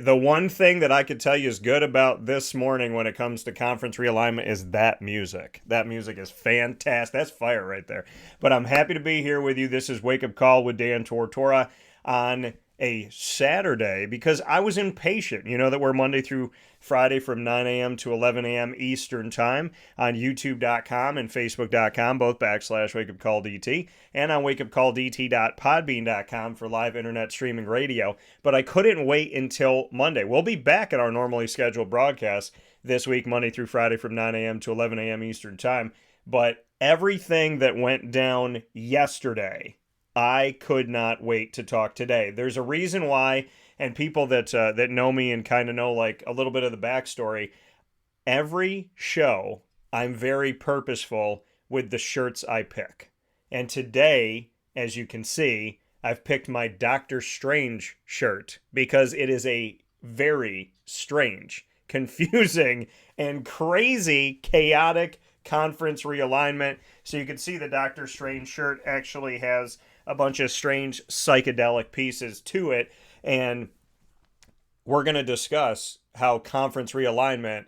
The one thing that I could tell you is good about this morning when it comes to conference realignment is that music. That music is fantastic. That's fire right there. But I'm happy to be here with you. This is Wake Up Call with Dan Tortora on a Saturday because I was impatient. You know that we're Monday through Friday from 9 a.m. to 11 a.m. Eastern Time on YouTube.com and Facebook.com, both /WakeUpCallDT, and on WakeUpCallDT.podbean.com for live internet streaming radio. But I couldn't wait until Monday. We'll be back at our normally scheduled broadcast this week, Monday through Friday from 9 a.m. to 11 a.m. Eastern Time. But everything that went down yesterday, I could not wait to talk today. There's a reason why, and people that know me and kind of know like a little bit of the backstory, every show I'm very purposeful with the shirts I pick. And today, as you can see, I've picked my Doctor Strange shirt because it is a very strange, confusing, and crazy, chaotic conference realignment. So you can see the Doctor Strange shirt actually has a bunch of strange psychedelic pieces to it. And we're going to discuss how conference realignment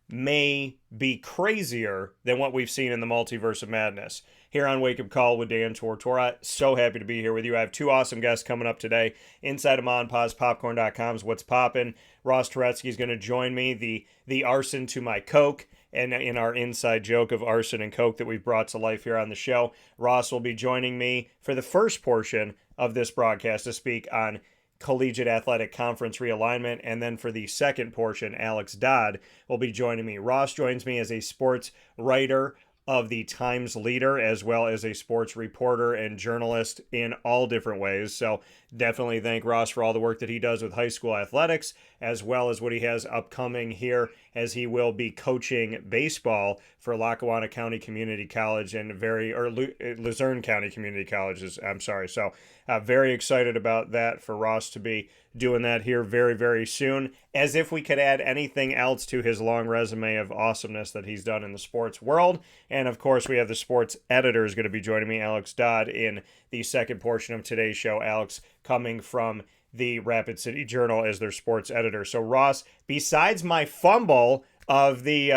may be crazier than what we've seen in the multiverse of madness. Here on Wake Up Call with Dan Tortora. So happy to be here with you. I have two awesome guests coming up today. Inside of MON-FRI's Popcorn.com's What's Poppin'. Ross Turetsky is going to join me, the arson to my Coke, and in our inside joke of arson and Coke that we've brought to life here on the show. Ross will be joining me for the first portion of this broadcast to speak on Collegiate Athletic Conference realignment. And then for the second portion, Alex Dodd will be joining me. Ross joins me as a sports writer of the Times Leader, as well as a sports reporter and journalist in all different ways. So definitely thank Ross for all the work that he does with high school athletics, as well as what he has upcoming here, as he will be coaching baseball for Lackawanna County Community College and Luzerne County Community Colleges. I'm sorry. So very excited about that for Ross to be doing that here very, very soon. As if we could add anything else to his long resume of awesomeness that he's done in the sports world. And of course, we have the sports editor is going to be joining me, Alex Dodd, in the second portion of today's show. Alex coming from the Rapid City Journal as their sports editor. So Ross, besides my fumble of the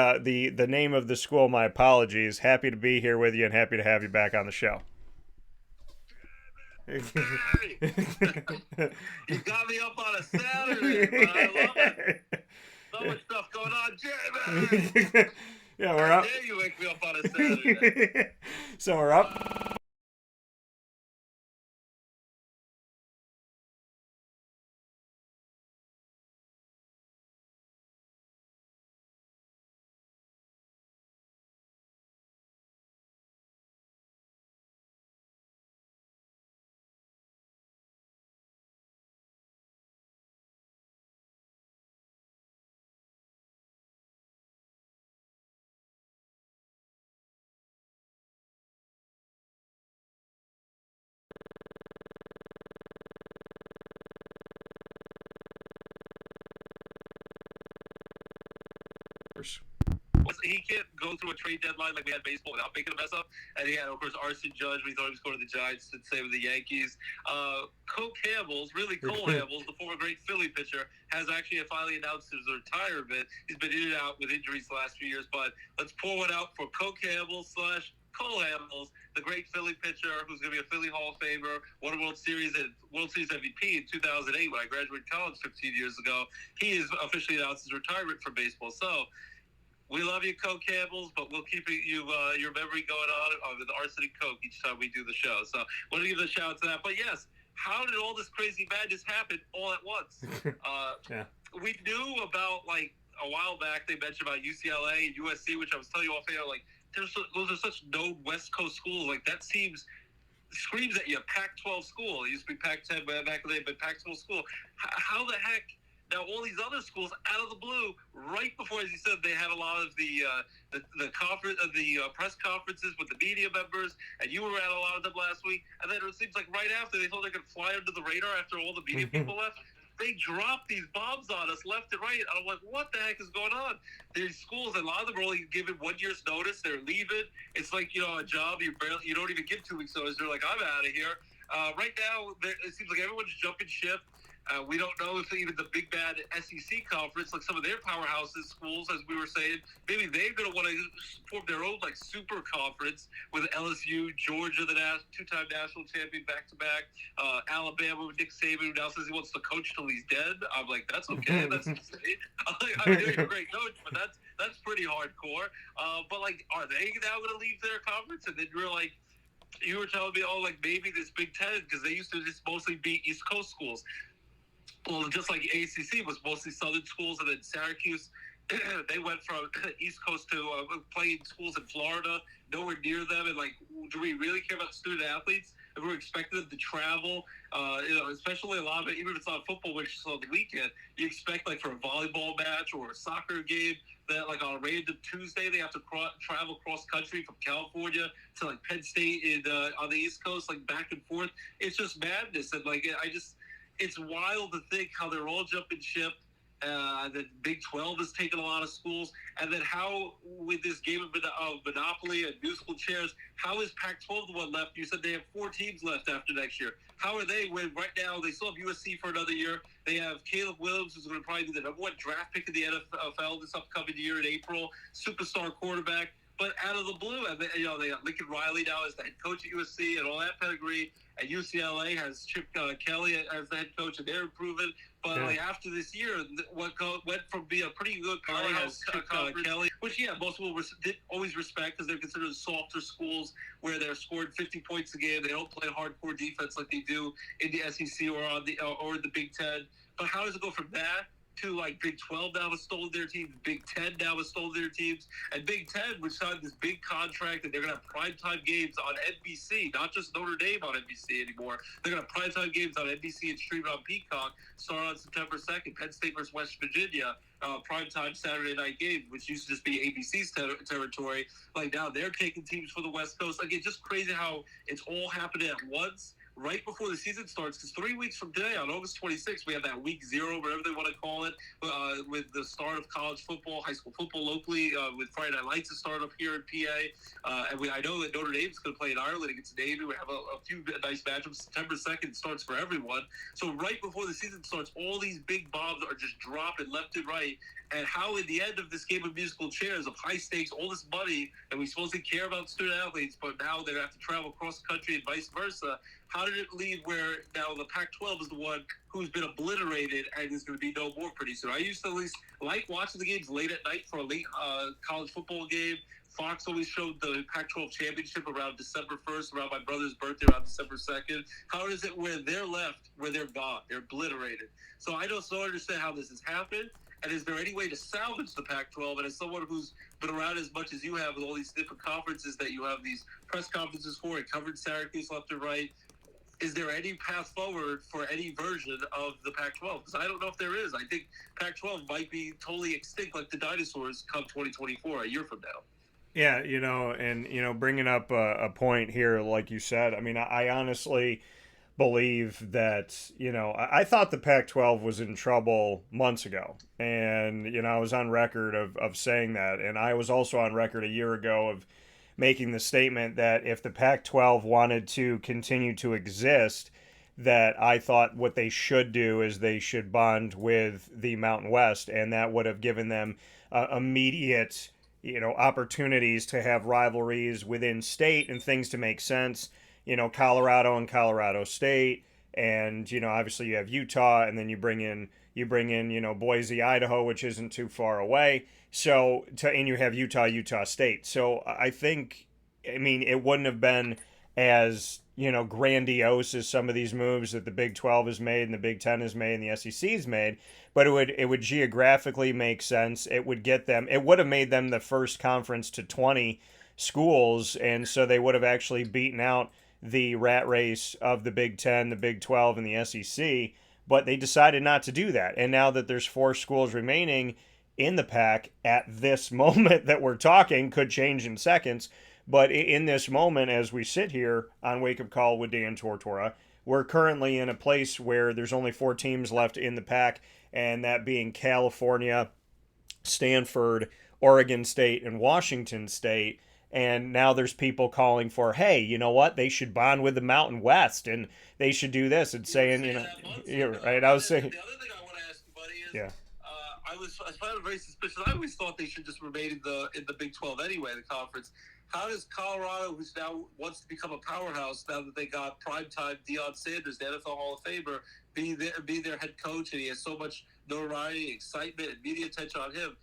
name of the school, my apologies. Happy to be here with you and happy to have you back on the show. Hey, you got me up on a Saturday, but I love it. So much stuff going on, Jeremy. Yeah, we're up. How dare you wake me up on a Saturday? So we're up. He can't go through a trade deadline like we had baseball without making a mess up. And he had, of course, Arson Judge. We thought he was going to the Giants and save the Yankees. Cole Hamels, really Cole Hamels, the former great Philly pitcher, has actually finally announced his retirement. He's been in and out with injuries the last few years. But let's pour one out for Cole Hamels / Cole Hamels, the great Philly pitcher who's going to be a Philly Hall of Famer, won a World Series MVP in 2008 when I graduated college 15 years ago. He has officially announced his retirement from baseball. So we love you, Coke Campbells, but we'll keep your memory going on with Arsenic Coke each time we do the show. So I want to give a shout out to that. But yes, how did all this crazy madness happen all at once? Yeah. We knew about, like, a while back, they mentioned about UCLA and USC, which I was telling you off air, like, those are such known West Coast schools. Like, that screams at you, Pac-12 school. It used to be Pac-10 back in the day, but Pac-12 school. How the heck? Now, all these other schools, out of the blue, right before, as you said, they had a lot of the press conferences with the media members, and you were at a lot of them last week. And then it seems like right after, they thought they could fly under the radar after all the media people left. They dropped these bombs on us left and right. I'm like, what the heck is going on? These schools, a lot of them are only given 1 year's notice. They're leaving. It's like, a job, you don't even give 2 weeks notice. They're like, I'm out of here. Right now, it seems like everyone's jumping ship. We don't know if even the big bad SEC conference, like some of their powerhouses schools, as we were saying, maybe they're going to want to form their own like super conference with LSU, Georgia, the two-time national champion back-to-back, Alabama with Nick Saban, who now says he wants to coach till he's dead. I'm like, that's okay. That's insane. I mean, he's a great coach, but that's pretty hardcore. But like, are they now going to leave their conference? And then you're like, you were telling me, oh, like maybe this Big Ten, because they used to just mostly beat East Coast schools. Well, just like ACC was mostly Southern schools, and then Syracuse, they went from East Coast to playing schools in Florida, nowhere near them. And like, do we really care about student athletes? If we're expecting them to travel, especially a lot of it, even if it's not football, which is on the weekend, you expect like for a volleyball match or a soccer game that like on a random Tuesday they have to travel cross country from California to like Penn State on the East Coast, like back and forth. It's just madness, and like it's wild to think how they're all jumping ship. The Big 12 has taken a lot of schools. And then how, with this game of Monopoly and musical chairs, how is Pac-12 the one left? You said they have 4 teams left after next year. How are they when right now they still have USC for another year? They have Caleb Williams, who's going to probably be the number 1 draft pick in the NFL this upcoming year in April, superstar quarterback. But out of the blue, and they got Lincoln Riley now as the head coach at USC and all that pedigree. And UCLA has Chip Kelly as the head coach, and they're improving. But like after this year, what went from being a pretty good powerhouse Chip Kelly, which most people did always respect because they're considered softer schools where they're scoring 50 points a game. They don't play hardcore defense like they do in the SEC or the Big Ten. But how does it go from that to like Big 12 now has stolen their teams, Big 10 now has stolen their teams, and Big 10, which signed this big contract that they're going to have primetime games on NBC, not just Notre Dame on NBC anymore. They're going to have primetime games on NBC and stream on Peacock, starting on September 2nd, Penn State versus West Virginia, primetime Saturday night game, which used to just be ABC's territory. Like now they're taking teams for the West Coast. Like it's just crazy how it's all happening at once, right before the season starts, because 3 weeks from today, on August 26th, we have that week 0, whatever they want to call it, with the start of college football, high school football locally, with Friday Night Lights to start up here in PA. And I know that Notre Dame's going to play in Ireland against Navy. We have a few nice matchups. September 2nd starts for everyone. So right before the season starts, all these big bombs are just dropping left and right. And how in the end of this game of musical chairs, of high stakes, all this money, and we supposedly care about student athletes, but now they have to travel across the country and vice versa. How did it lead where now the Pac-12 is the one who's been obliterated and is going to be no more pretty soon? I used to at least like watching the games late at night for a late college football game. Fox always showed the Pac-12 championship around December 1st, around my brother's birthday, around December 2nd. How is it where they're left, where they're gone? They're obliterated. So I don't understand how this has happened. And is there any way to salvage the Pac-12? And as someone who's been around as much as you have with all these different conferences that you have these press conferences for and covered Syracuse left and right, is there any path forward for any version of the Pac-12? Because I don't know if there is. I think Pac-12 might be totally extinct like the dinosaurs come 2024, a year from now. Yeah, bringing up a point here, like you said, I mean, I honestly believe that, I thought the Pac-12 was in trouble months ago. And, I was on record of saying that. And I was also on record a year ago of making the statement that if the Pac-12 wanted to continue to exist, that I thought what they should do is they should bond with the Mountain West, and that would have given them immediate, opportunities to have rivalries within state and things to make sense. Colorado and Colorado State, and obviously you have Utah, and then you bring in Boise, Idaho, which isn't too far away. So and you have Utah State. So I think, it wouldn't have been as grandiose as some of these moves that the Big 12 has made and the Big 10 has made and the SEC has made, but it would geographically make sense. It would have made them the first conference to 20 schools, and so they would have actually beaten out the rat race of the Big 10, the Big 12, and the SEC, but they decided not to do that. And now that there's 4 schools remaining in the pack at this moment that we're talking, could change in seconds, but in this moment, as we sit here on Wake Up Call with Dan Tortora, we're currently in a place where there's only 4 teams left in the pack, and that being California, Stanford, Oregon State, and Washington State. And now there's people calling for, hey, you know what? They should bond with the Mountain West, and they should do this, and saying, you're right. I was saying, the other thing I want to ask you, buddy, is yeah, I found it very suspicious. I always thought they should just remain in the Big 12 anyway, the conference. How does Colorado, who's now wants to become a powerhouse now that they got primetime Deion Sanders, the NFL Hall of Famer, be their head coach, and he has so much notoriety, excitement, and media attention on him?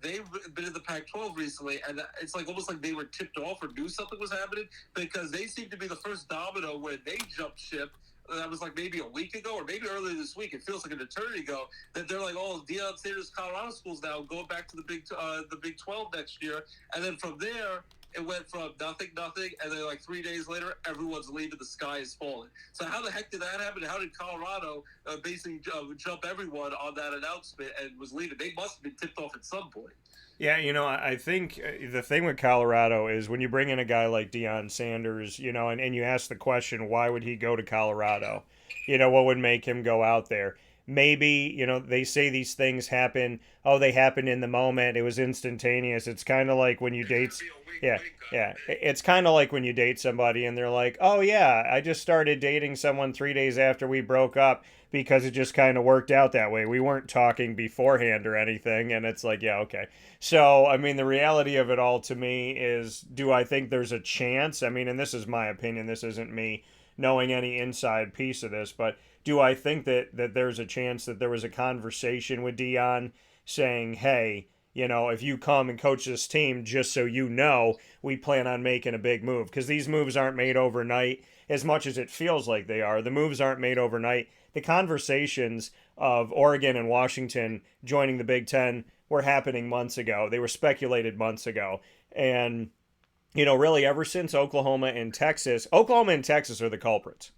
They've been in the Pac-12 recently, and it's like almost like they were tipped off or knew something was happening, because they seem to be the first domino where they jumped ship. That was like maybe a week ago or maybe earlier this week. It feels like an eternity ago that they're like, oh, Deion Sanders Colorado schools now going back to the Big 12 next year. And then from there, it went from nothing, and then like 3 days later, everyone's leaving. The sky is falling. So how the heck did that happen? How did Colorado basically jump everyone on that announcement and was leaving? They must have been tipped off at some point. yeah. I think the thing with Colorado is when you bring in a guy like Deion Sanders, and you ask the question, why would he go to Colorado? What would make him go out there? Maybe, they say these things happen. Oh, they happened in the moment. It was instantaneous. It's kind of like when you date. Yeah, yeah. It's kind of like when you date somebody and they're like, oh, yeah, I just started dating someone 3 days after we broke up because it just kind of worked out that way. We weren't talking beforehand or anything. And it's like, yeah, okay. So, I mean, the reality of it all to me is, do I think there's a chance? I mean, and this is my opinion. This isn't me knowing any inside piece of this, but do I think that there's a chance that there was a conversation with Deion saying, hey, if you come and coach this team, just so you know, we plan on making a big move? Because these moves aren't made overnight as much as it feels like they are. The moves aren't made overnight. The conversations of Oregon and Washington joining the Big Ten were happening months ago. They were speculated months ago. And, really ever since Oklahoma and Texas are the culprits.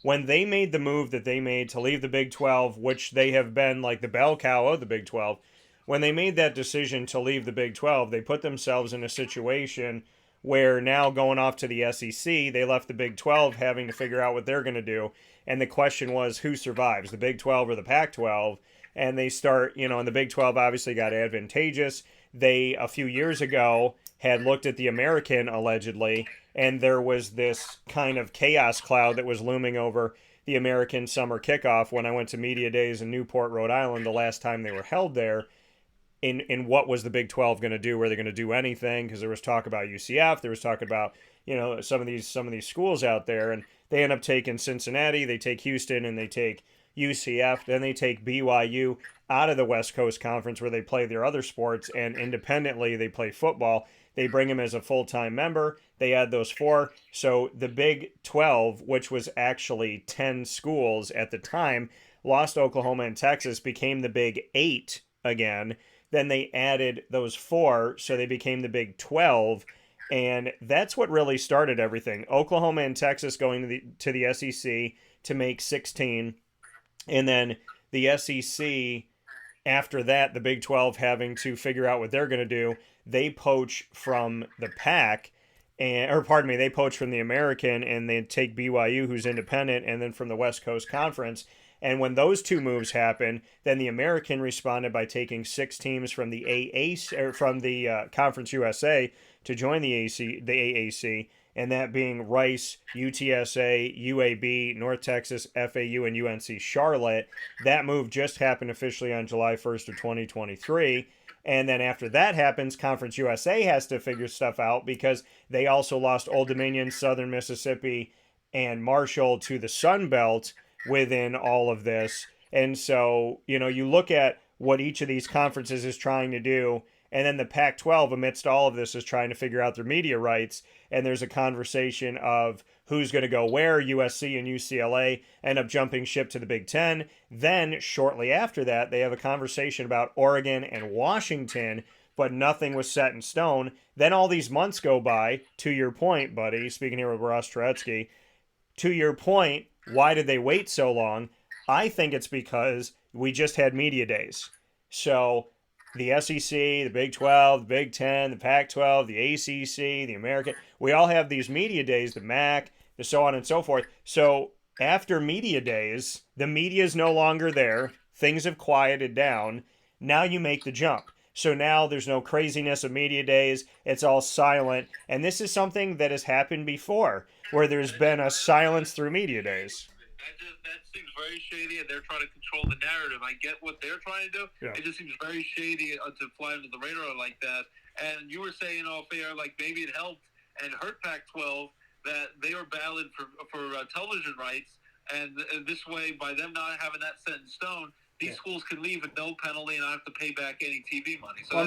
When they made the move that they made to leave the Big 12, which they have been like the bell cow of the Big 12, when they made that decision to leave the Big 12, they put themselves in a situation where now going off to the SEC, they left the Big 12 having to figure out what they're going to do. And the question was, who survives, the Big 12 or the Pac 12? And they start, and the Big 12 obviously got advantageous. They, a few years ago, had looked at the American, allegedly, and there was this kind of chaos cloud that was looming over the American summer kickoff when I went to Media Days in Newport, Rhode Island, the last time they were held there. In what was the Big 12 going to do? Were they going to do anything? Because there was talk about UCF. There was talk about, some of these schools out there. And they end up taking Cincinnati. They take Houston, and they take UCF. Then they take BYU out of the West Coast Conference where they play their other sports. And independently, they play football. They bring him as a full-time member. They add those 4. So the Big 12, which was actually 10 schools at the time, lost Oklahoma and Texas, became the Big 8 again. Then they added those 4, so they became the Big 12. And that's what really started everything. Oklahoma and Texas going to the SEC to make 16. And then the SEC, after that, the Big 12 having to figure out what they're going to do. They poach from the Pac, they poach from the American, and they take BYU, who's independent, and then from the West Coast Conference. And when those two moves happened, then the American responded by taking 6 teams from the Conference USA to join the AAC, and that being Rice, UTSA, UAB, North Texas, FAU, and UNC Charlotte. That move just happened officially on July 1st of 2023. And then after that happens, Conference USA has to figure stuff out because they also lost Old Dominion, Southern Mississippi, and Marshall to the Sun Belt within all of this. And so, you look at what each of these conferences is trying to do, and then the Pac-12, amidst all of this, is trying to figure out their media rights. And there's a conversation of who's going to go where. USC and UCLA end up jumping ship to the Big Ten. Then, shortly after that, they have a conversation about Oregon and Washington, but nothing was set in stone. Then all these months go by, to your point, buddy, speaking here with Ross Turetsky, to your point, why did they wait so long? I think it's because we just had media days. So the SEC, the Big 12, the Big 10, the Pac-12, the ACC, the American, we all have these media days, the MAC, the so on and so forth. So after media days, the media is no longer there. Things have quieted down. Now you make the jump. So now there's no craziness of media days. It's all silent. And this is something that has happened before, where there's been a silence through media days. That seems very shady, and they're trying to control the narrative. I get what they're trying to do. Yeah. It just seems very shady to fly under the radar like that. And you were saying off air, like maybe it helped and hurt Pac-12 that they were battling for television rights, and this way, by them not having that set in stone, these schools can leave with no penalty and not have to pay back any TV money. So well,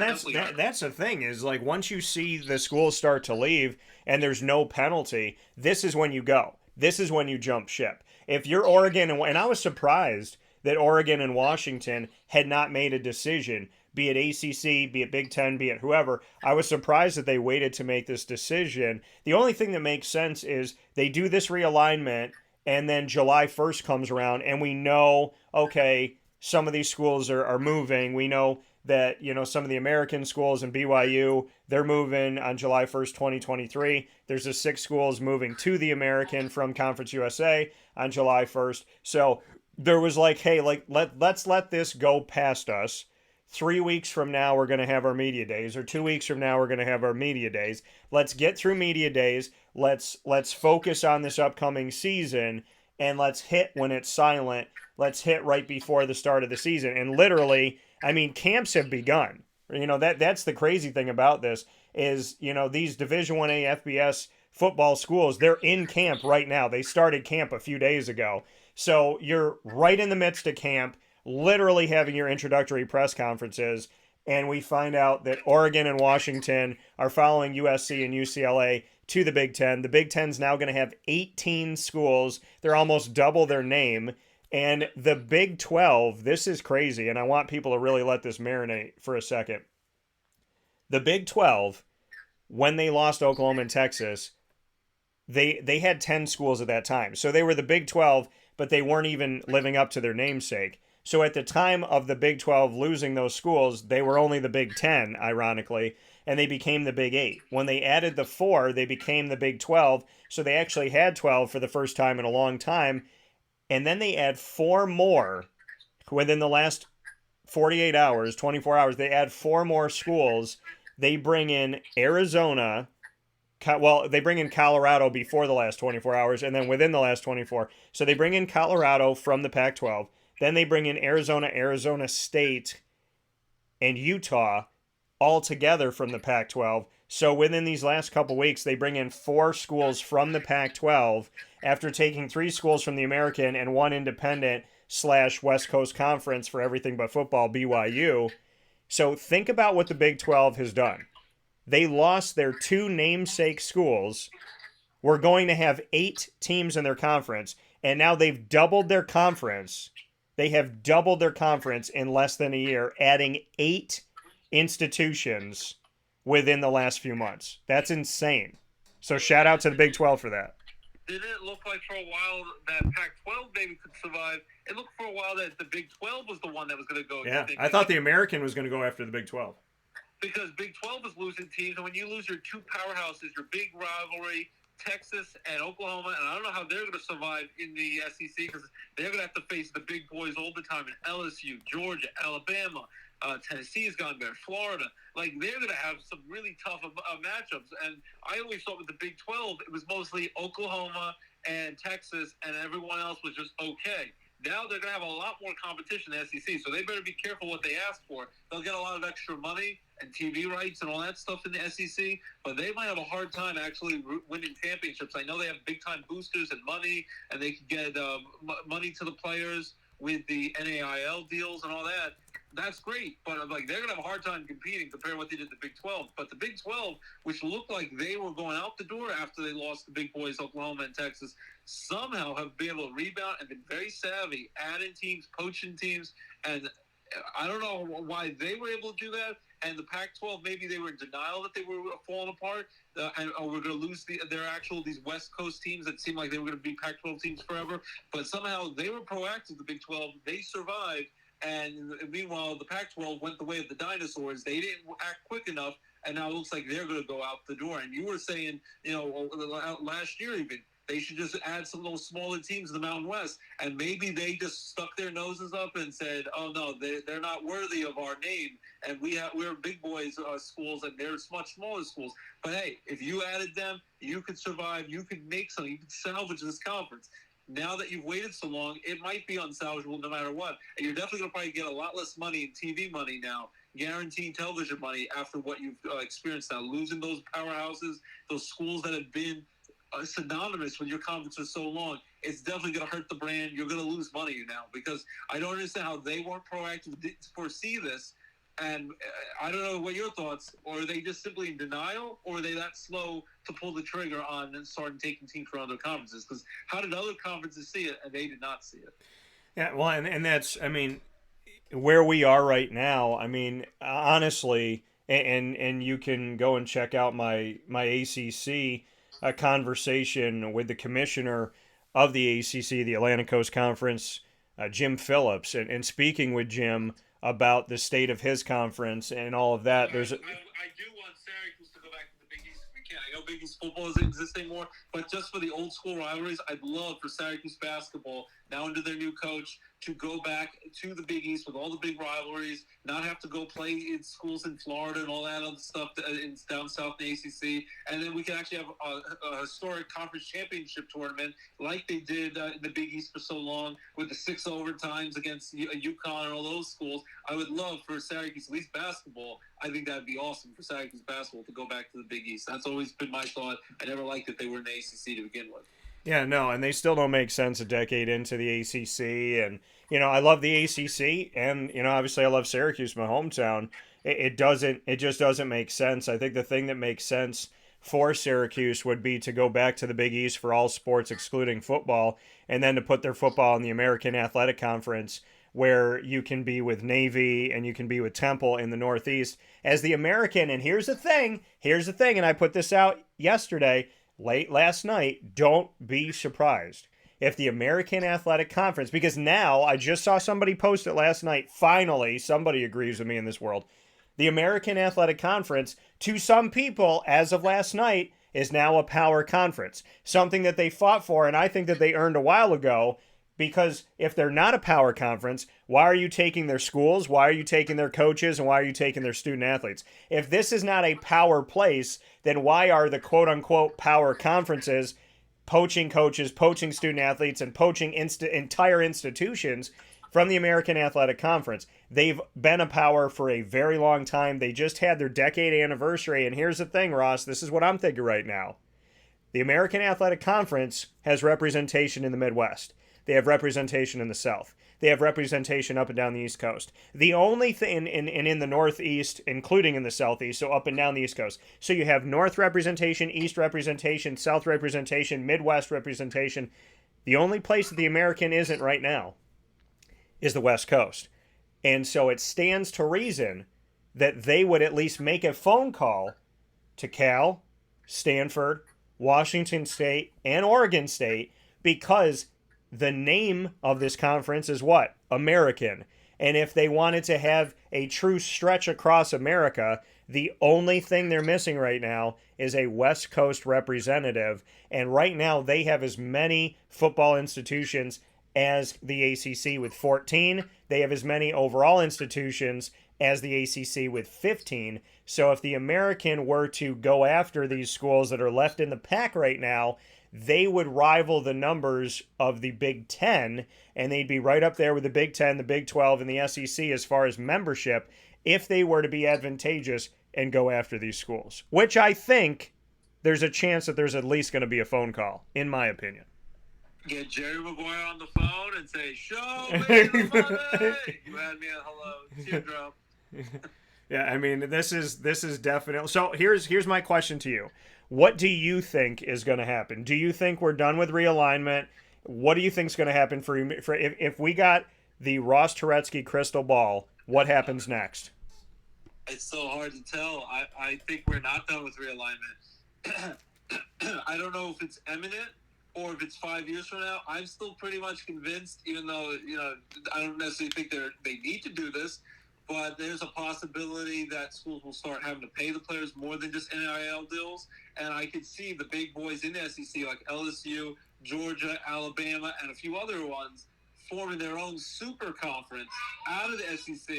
that's the thing is, like, once you see the schools start to leave and there's no penalty, this is when you go. This is when you jump ship. If you're Oregon, and I was surprised that Oregon and Washington had not made a decision, be it ACC, be it Big Ten, be it whoever. I was surprised that they waited to make this decision. The only thing that makes sense is they do this realignment, and then July 1st comes around, and we know, okay, some of these schools are moving. We know that, you know, some of the American schools and BYU, they're moving on July 1st, 2023. There's the 6 schools moving to the American from Conference USA on July 1st. So there was like, hey, like let's let this go past us. 3 weeks from now, we're going to have our media days, or 2 weeks from now, we're going to have our media days. Let's get through media days. Let's focus on this upcoming season, and let's hit when it's silent. Let's hit right before the start of the season. And literally, I mean, camps have begun. You know, that's the crazy thing about this is, you know, these Division 1A FBS football schools, they're in camp right now. They started camp a few days ago. So you're right in the midst of camp, literally having your introductory press conferences, and we find out that Oregon and Washington are following USC and UCLA to the Big Ten. The Big Ten's now going to have 18 schools. They're almost double their name. And the Big 12, this is crazy, and I want people to really let this marinate for a second. The Big 12, when they lost Oklahoma and Texas, they had 10 schools at that time. So they were the Big 12, but they weren't even living up to their namesake. So at the time of the Big 12 losing those schools, they were only the Big 10, ironically, and they became the Big 8. When they added the 4, they became the Big 12, so they actually had 12 for the first time in a long time. And then they add 4 more within the last 48 hours, 24 hours. They add 4 more schools. They bring in Arizona. Well, they bring in Colorado before the last 24 hours, and then within the last 24. So they bring in Colorado from the Pac-12. Then they bring in Arizona, Arizona State, and Utah all together from the Pac-12. So within these last couple weeks, they bring in 4 schools from the Pac-12 after taking 3 schools from the American and 1 independent / West Coast Conference for everything but football, BYU. So think about what the Big 12 has done. They lost their 2 namesake schools. We're going to have 8 teams in their conference, and now they've doubled their conference. They have doubled their conference in less than a year, adding 8 institutions within the last few months. That's insane. So shout out to the Big 12 for that. Did it look like for a while that Pac-12 maybe could survive? It looked for a while that the Big 12 was the one that was going to go. Yeah, I thought the American was going to go after the Big 12. Because Big 12 is losing teams, and when you lose your 2 powerhouses, your big rivalry, Texas and Oklahoma, and I don't know how they're going to survive in the SEC because they're going to have to face the big boys all the time in LSU, Georgia, Alabama. Tennessee's gone there, Florida. Like, they're going to have some really tough matchups. And I always thought with the Big 12, it was mostly Oklahoma and Texas, and everyone else was just okay. Now they're going to have a lot more competition in the SEC, so they better be careful what they ask for. They'll get a lot of extra money and TV rights and all that stuff in the SEC, but they might have a hard time actually winning championships. I know they have big-time boosters and money, and they can get money to the players with the NAIL deals and all that. That's great, but like they're going to have a hard time competing compared to what they did to the Big 12. But the Big 12, which looked like they were going out the door after they lost the big boys, Oklahoma and Texas, somehow have been able to rebound and been very savvy, adding teams, poaching teams, and I don't know why they were able to do that. And the Pac-12, maybe they were in denial that they were falling apart, or we're going to lose these West Coast teams that seemed like they were going to be Pac-12 teams forever. But somehow they were proactive, the Big 12. They survived. And meanwhile, the Pac-12 went the way of the dinosaurs. They didn't act quick enough, and now it looks like they're going to go out the door. And you were saying, last year even, They should just add some of those smaller teams in the Mountain West. And maybe they just stuck their noses up and said, oh, no, they're not worthy of our name. And we're big boys schools, and they're much smaller schools. But, hey, if you added them, you could survive. You could make something. You could salvage this conference. Now that you've waited so long, it might be unsalvageable no matter what. And you're definitely going to probably get a lot less money in TV money now, guaranteed television money after what you've experienced now. Losing those powerhouses, those schools that have been synonymous with your conference for so long, it's definitely going to hurt the brand. You're going to lose money now, because I don't understand how they weren't proactive to foresee this. And I don't know what your thoughts, or are they just simply in denial, or are they that slow to pull the trigger on and start taking teams from other conferences? Because how did other conferences see it and they did not see it? Yeah, well, and that's, I mean, where we are right now. I mean, honestly, and you can go and check out my ACC conversation with the commissioner of the ACC, the Atlantic Coast Conference, Jim Phillips, and speaking with Jim about the state of his conference and all of that. There's I do want Syracuse to go back to the Big East if we can. I know Big East football doesn't exist anymore, but just for the old school rivalries, I'd love for Syracuse basketball, now under their new coach, to go back to the Big East with all the big rivalries, not have to go play in schools in Florida and all that other stuff in down south in the ACC, and then we can actually have a historic conference championship tournament like they did in the Big East for so long, with the 6 overtimes against UConn and all those schools. I would love for Syracuse, at least basketball. I think that'd be awesome for Syracuse basketball to go back to the Big East. That's always been my thought. I never liked that they were in the ACC to begin with. Yeah, no, and they still don't make sense a decade into the ACC. And, I love the ACC, and, obviously I love Syracuse, my hometown. It just doesn't make sense. I think the thing that makes sense for Syracuse would be to go back to the Big East for all sports excluding football, and then to put their football in the American Athletic Conference, where you can be with Navy and you can be with Temple in the Northeast as the American. And here's the thing, and I put this out yesterday, late last night, don't be surprised if the American Athletic Conference, because now I just saw somebody post it last night, finally somebody agrees with me in this world, the American Athletic Conference, to some people as of last night, is now a power conference, something that they fought for, and I think that they earned a while ago. Because if they're not a power conference, why are you taking their schools? Why are you taking their coaches? And why are you taking their student athletes? If this is not a power place, then why are the quote-unquote power conferences poaching coaches, poaching student athletes, and poaching entire institutions from the American Athletic Conference? They've been a power for a very long time. They just had their decade anniversary. And here's the thing, Ross, this is what I'm thinking right now. The American Athletic Conference has representation in the Midwest. They have representation in the South. They have representation up and down the East Coast. The only thing in the Northeast, including in the Southeast, so up and down the East Coast. So you have North representation, East representation, South representation, Midwest representation. The only place that the American isn't right now is the West Coast. And so it stands to reason that they would at least make a phone call to Cal, Stanford, Washington State, and Oregon State, because the name of this conference is what? American. And if they wanted to have a true stretch across America, the only thing they're missing right now is a West Coast representative. And right now they have as many football institutions as the ACC with 14. They have as many overall institutions as the ACC with 15. So if the American were to go after these schools that are left in the pack right now, they would rival the numbers of the Big Ten, and they'd be right up there with the Big Ten, the Big 12, and the SEC as far as membership if they were to be advantageous and go after these schools, which I think there's a chance that there's at least going to be a phone call, in my opinion. Get Jerry Maguire on the phone and say, show me the money. You had me a hello, teardrop. Yeah, I mean, this is definitely... So here's my question to you. What do you think is going to happen? Do you think we're done with realignment? What do you think is going to happen for if we got the Ross Turetsky crystal ball? What happens next? It's so hard to tell. I think we're not done with realignment. I don't know if it's imminent or if it's 5 years from now. I'm still pretty much convinced, even though I don't necessarily think they need to do this. but there's a possibility that schools will start having to pay the players more than just NIL deals. And I could see the big boys in the SEC like LSU, Georgia, Alabama, and a few other ones forming their own super conference out of the SEC,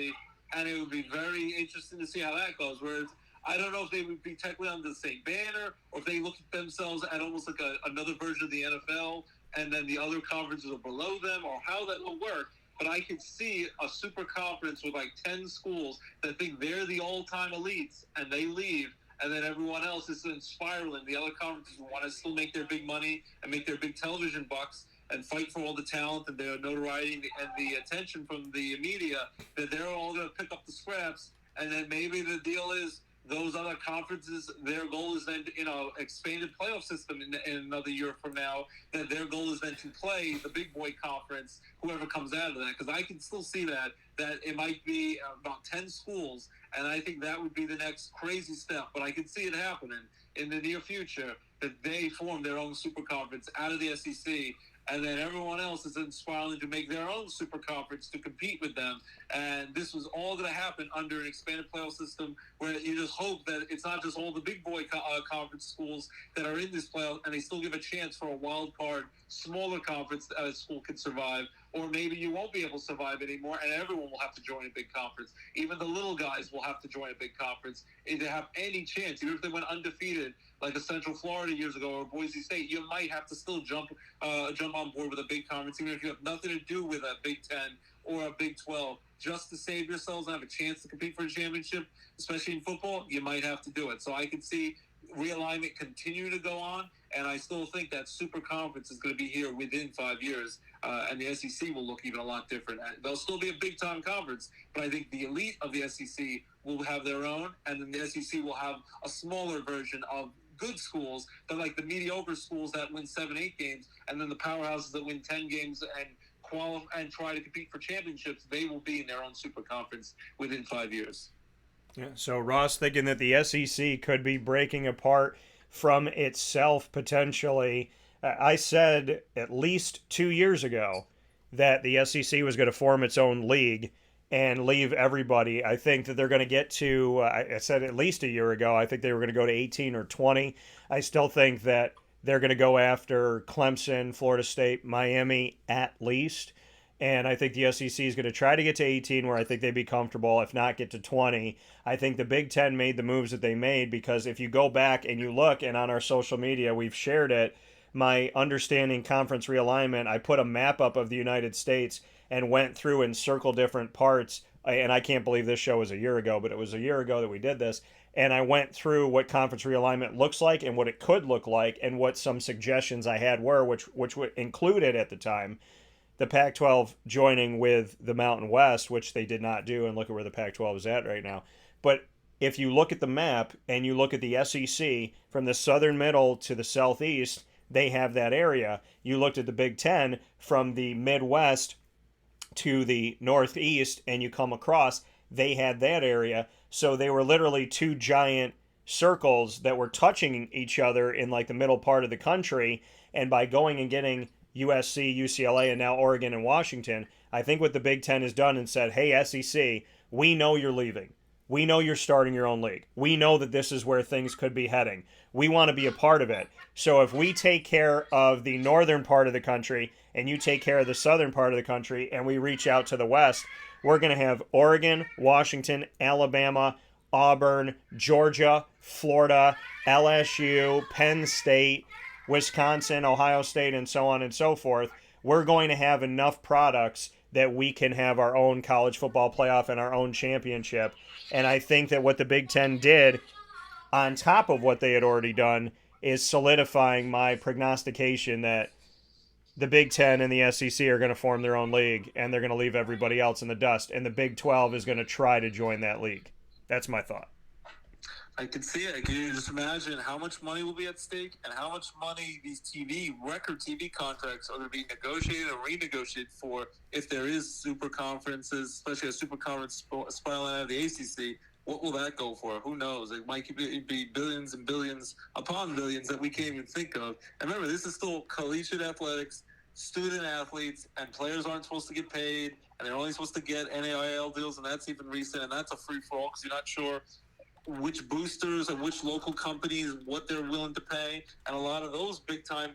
and it would be very interesting to see how that goes. Whereas I don't know if they would be technically under the same banner, or if they look at themselves at almost like another version of the NFL, and then the other conferences are below them, or how that will work. But I could see a super conference with like 10 schools that think they're the all-time elites, and they leave, and then everyone else is then spiraling. The other conferences want to still make their big money and make their big television bucks and fight for all the talent and their notoriety and the attention from the media, that they're all going to pick up the scraps. And then maybe the deal is those other conferences, their goal is then, expanded playoff system in another year from now, that their goal is then to play the big boy conference, whoever comes out of that. Because I can still see that it might be about 10 schools, and I think that would be the next crazy step. But I can see it happening in the near future, that they form their own super conference out of the SEC, and then everyone else is then spiraling to make their own super conference to compete with them. And this was all going to happen under an expanded playoff system, where you just hope that it's not just all the big boy conference schools that are in this playoff, and they still give a chance for a wild card, smaller conference school can survive. Or maybe you won't be able to survive anymore, and everyone will have to join a big conference. Even the little guys will have to join a big conference if they have any chance. Even if they went undefeated, like a Central Florida years ago or Boise State, you might have to still jump on board with a big conference, even if you have nothing to do with a Big Ten or a Big 12, just to save yourselves and have a chance to compete for a championship, especially in football. You might have to do it. So I can see realignment continue to go on, and I still think that super conference is going to be here within 5 years, and the SEC will look even a lot different. They'll still be a big-time conference, but I think the elite of the SEC will have their own, and then the SEC will have a smaller version of good schools, but like the mediocre schools that win 7-8 games, and then the powerhouses that win 10 games and qualify and try to compete for championships, they will be in their own super conference within 5 years. Yeah, so Ross thinking that the SEC could be breaking apart from itself potentially. I said at least 2 years ago that the SEC was going to form its own league and leave everybody. I think that they're going to get to, I said at least a year ago, I think they were going to go to 18 or 20. I still think that they're going to go after Clemson, Florida State, Miami at least. And I think the SEC is going to try to get to 18, where I think they'd be comfortable, if not get to 20. I think the Big Ten made the moves that they made because if you go back and you look, and on our social media, we've shared it, my Understanding Conference Realignment, I put a map up of the United States and went through and circled different parts. And I can't believe this show was a year ago, but it was a year ago that we did this. And I went through what conference realignment looks like and what it could look like and what some suggestions I had were, which included at the time the Pac-12 joining with the Mountain West, which they did not do, and look at where the Pac-12 is at right now. But if you look at the map and you look at the SEC from the southern middle to the southeast, they have that area. You looked at the Big Ten from the Midwest to the northeast, and you come across, they had that area. So they were literally two giant circles that were touching each other in like the middle part of the country. And by going and getting USC, UCLA, and now Oregon and Washington, I think what the Big Ten has done and said, hey, SEC, we know you're leaving. We know you're starting your own league. We know that this is where things could be heading. We want to be a part of it. So if we take care of the northern part of the country and you take care of the southern part of the country and we reach out to the west, we're going to have Oregon, Washington, Alabama, Auburn, Georgia, Florida, LSU, Penn State, Wisconsin, Ohio State, and so on and so forth. We're going to have enough products that we can have our own college football playoff and our own championship. And I think that what the Big Ten did, on top of what they had already done, is solidifying my prognostication that the Big Ten and the SEC are going to form their own league, and they're going to leave everybody else in the dust. And the Big 12 is going to try to join that league. That's my thought. I can see it. Can you just imagine how much money will be at stake and how much money these record TV contracts are going to be negotiated or renegotiated for if there is super conferences, especially a super conference spiraling out of the ACC? What will that go for? Who knows? It might be billions and billions upon billions that we can't even think of. And remember, this is still collegiate athletics, student athletes, and players aren't supposed to get paid, and they're only supposed to get NAIL deals, and that's even recent, and that's a free-for-all because you're not sure which boosters and which local companies, what they're willing to pay. And a lot of those big-time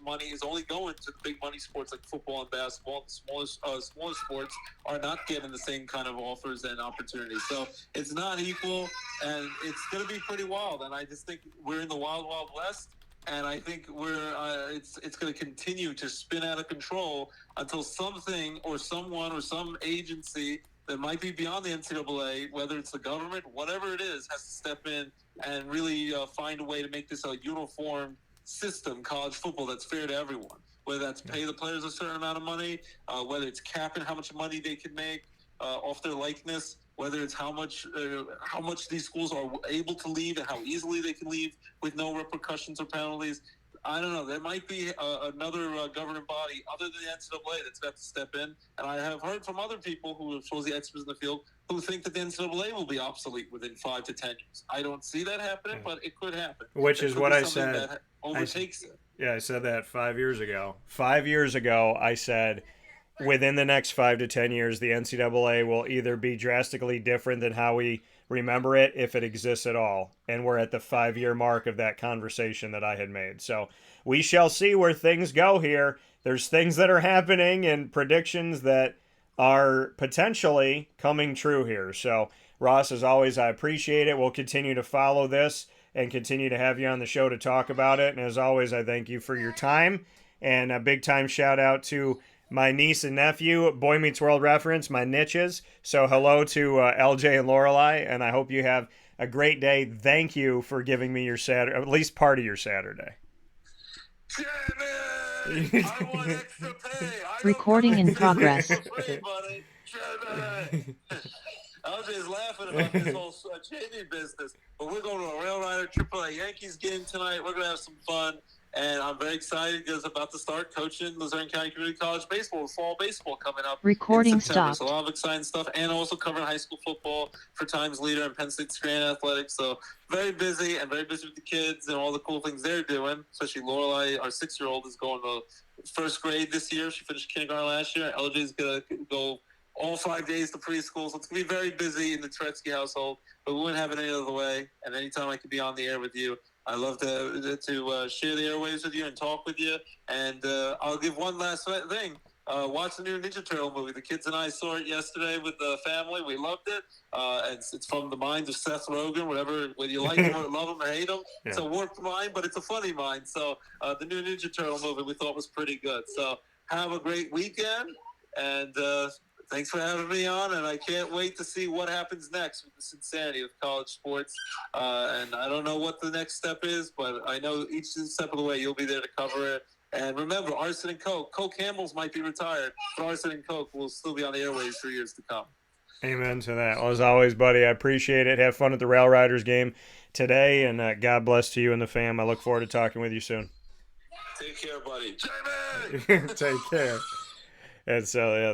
money is only going to the big money sports like football and basketball. The smaller sports are not getting the same kind of offers and opportunities. So it's not equal, and it's going to be pretty wild. And I just think we're in the wild, wild west. And I think it's going to continue to spin out of control until something or someone or some agency that might be beyond the NCAA, whether it's the government, whatever it is, has to step in and really find a way to make this a uniform system, college football, that's fair to everyone. Whether that's pay the players a certain amount of money, whether it's capping how much money they can make off their likeness, whether it's how much these schools are able to leave and how easily they can leave with no repercussions or penalties. I don't know. There might be another governing body other than the NCAA that's got to step in. And I have heard from other people who are supposedly experts in the field who think that the NCAA will be obsolete within 5 to 10 years. I don't see that happening, but it could happen. Which is what I said. That overtakes it. Yeah, I said that 5 years ago. 5 years ago, I said within the next 5 to 10 years, the NCAA will either be drastically different than how we remember it, if it exists at all. And we're at the 5-year mark of that conversation that I had made. So we shall see where things go here. There's things that are happening and predictions that are potentially coming true here. So Ross, as always, I appreciate it. We'll continue to follow this and continue to have you on the show to talk about it. And as always, I thank you for your time. And a big time shout out to my niece and nephew, Boy Meets World reference, my niches. So hello to LJ and Lorelei, and I hope you have a great day. Thank you for giving me your Saturday, at least part of your Saturday. Jimmy! I want extra pay. Recording in progress. Free, buddy. Jimmy! LJ's laughing about this whole Jamie business, but we're going to a Rail Rider AAA Yankees game tonight. We're going to have some fun. And I'm very excited because I'm about to start coaching Luzerne County Community College baseball, fall baseball coming up. Recording stopped. So a lot of exciting stuff, and also covering high school football for Times Leader and Penn State Scranton Athletics. So very busy and very busy with the kids and all the cool things they're doing. Especially Lorelei, our 6-year-old, is going to first grade this year. She finished kindergarten last year. LJ's going to go all 5 days to preschool. So it's going to be very busy in the Turetsky household, but we wouldn't have it any other way. And anytime I could be on the air with you, I love to share the airwaves with you and talk with you. And I'll give one last thing. Watch the new Ninja Turtle movie. The kids and I saw it yesterday with the family. We loved it. It's from the mind of Seth Rogen, whether you like him or love him or hate him. Yeah. It's a warped mind, but it's a funny mind. So the new Ninja Turtle movie we thought was pretty good. So have a great weekend. And thanks for having me on, and I can't wait to see what happens next with this insanity of college sports. And I don't know what the next step is, but I know each step of the way you'll be there to cover it. And remember, Arson and Coke. Coke Hamels might be retired, but Arson and Coke will still be on the airwaves for years to come. Amen to that. Well, as always, buddy, I appreciate it. Have fun at the Rail Riders game today, and God bless to you and the fam. I look forward to talking with you soon. Take care, buddy. Jamie! Take care. And so, yeah.